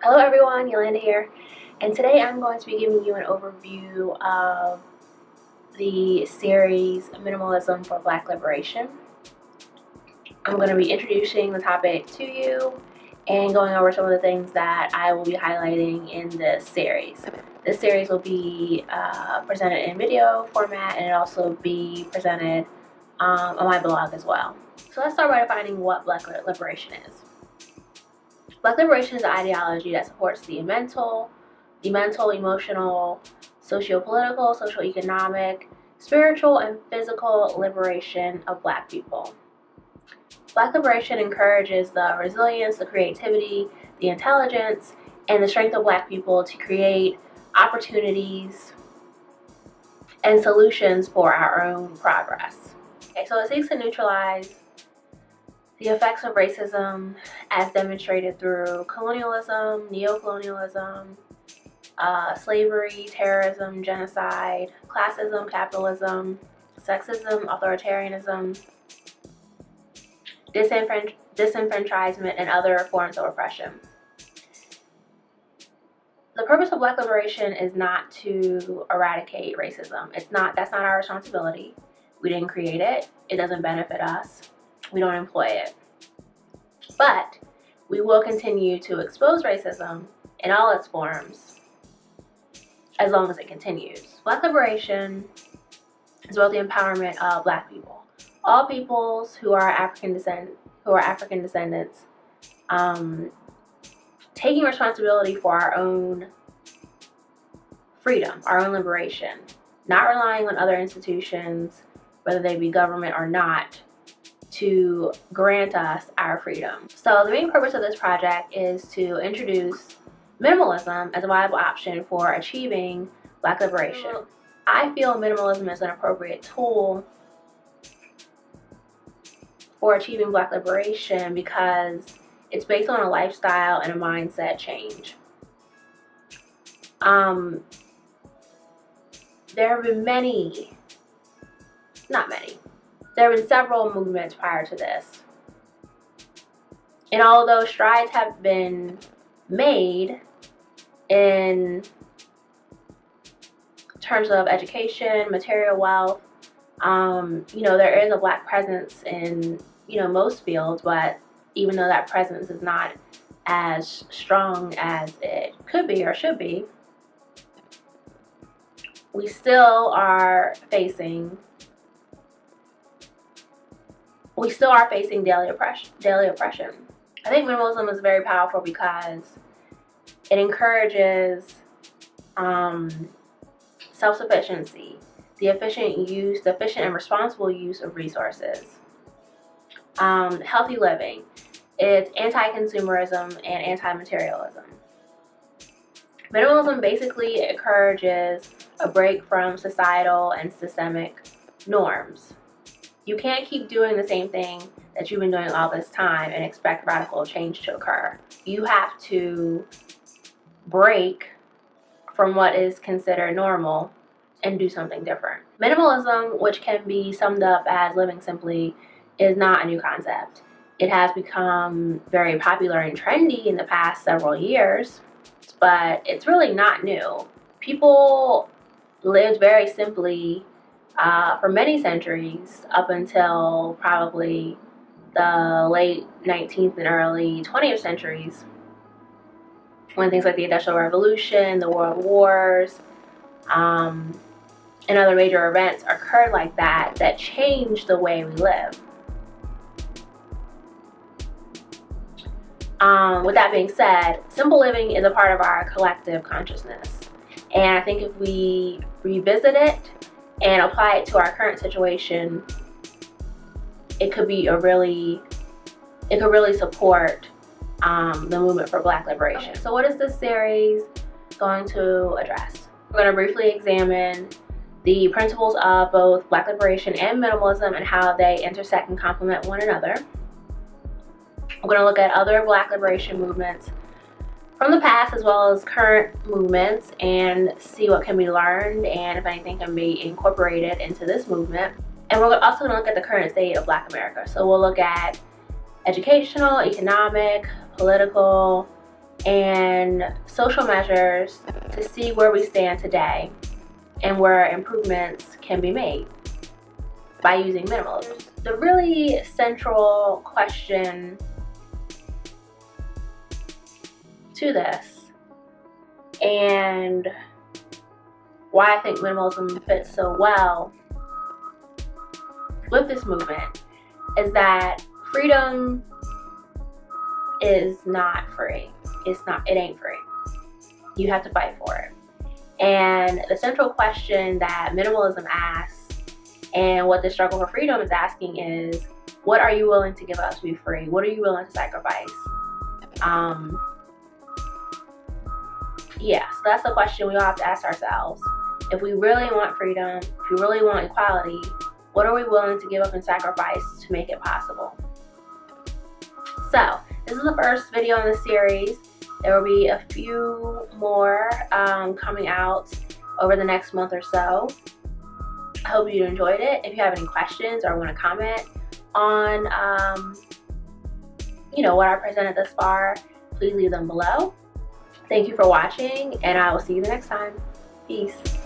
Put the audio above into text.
Hello everyone, Yolanda here, and today I'm going to be giving you an overview of the series Minimalism for Black Liberation. I'm going to be introducing the topic to you and going over some of the things that I will be highlighting in this series. This series will be presented in video format, and it'll also be presented on my blog as well. So let's start by defining what Black liberation is. Black liberation is an ideology that supports the mental, emotional, socio-political, socio-economic, spiritual, and physical liberation of Black people. Black liberation encourages the resilience, the creativity, the intelligence, and the strength of Black people to create opportunities and solutions for our own progress. Okay, so it seeks to neutralize the effects of racism as demonstrated through colonialism, neocolonialism, slavery, terrorism, genocide, classism, capitalism, sexism, authoritarianism, disenfranchisement, and other forms of oppression. The purpose of Black liberation is not to eradicate racism. That's not our responsibility. We didn't create it. It doesn't benefit us. We don't employ it. But we will continue to expose racism in all its forms as long as it continues. Black liberation is about the empowerment of Black people. All peoples who are African descendants, taking responsibility for our own freedom, our own liberation, not relying on other institutions, whether they be government or not, to grant us our freedom. So the main purpose of this project is to introduce minimalism as a viable option for achieving Black liberation. I feel minimalism is an appropriate tool for achieving Black liberation because it's based on a lifestyle and a mindset change. There have been there have been several movements prior to this. And although strides have been made in terms of education, material wealth, there is a Black presence in, most fields, but even though that presence is not as strong as it could be or should be, we still are facing daily oppression. I think minimalism is very powerful because it encourages self-sufficiency, the efficient and responsible use of resources, healthy living. It's anti-consumerism and anti-materialism. Minimalism basically encourages a break from societal and systemic norms. You can't keep doing the same thing that you've been doing all this time and expect radical change to occur. You have to break from what is considered normal and do something different. Minimalism, which can be summed up as living simply, is not a new concept. It has become very popular and trendy in the past several years, but it's really not new. People lived very simply for many centuries up until probably the late 19th and early 20th centuries, when things like the Industrial Revolution, the World Wars, and other major events occurred like that changed the way we live. With that being said, simple living is a part of our collective consciousness. And I think if we revisit it and apply it to our current situation, it could really support the movement for Black liberation. So what is this series going to address? We're going to briefly examine the principles of both Black liberation and minimalism and how they intersect and complement one another. We're going to look at other Black liberation movements from the past as well as current movements and see what can be learned and if anything can be incorporated into this movement. And we're also going to look at the current state of Black America. So we'll look at educational, economic, political, and social measures to see where we stand today and where improvements can be made by using minimalism. The really central question to this, and why I think minimalism fits so well with this movement, is that freedom is not free. It ain't free. You have to fight for it. And the central question that minimalism asks, and what the struggle for freedom is asking, is what are you willing to give up to be free? What are you willing to sacrifice? Yeah, so that's the question we all have to ask ourselves. If we really want freedom, if we really want equality, what are we willing to give up and sacrifice to make it possible? So, this is the first video in the series. There will be a few more coming out over the next month or so. I hope you enjoyed it. If you have any questions or want to comment on what I presented thus far, please leave them below. Thank you for watching, and I will see you the next time. Peace.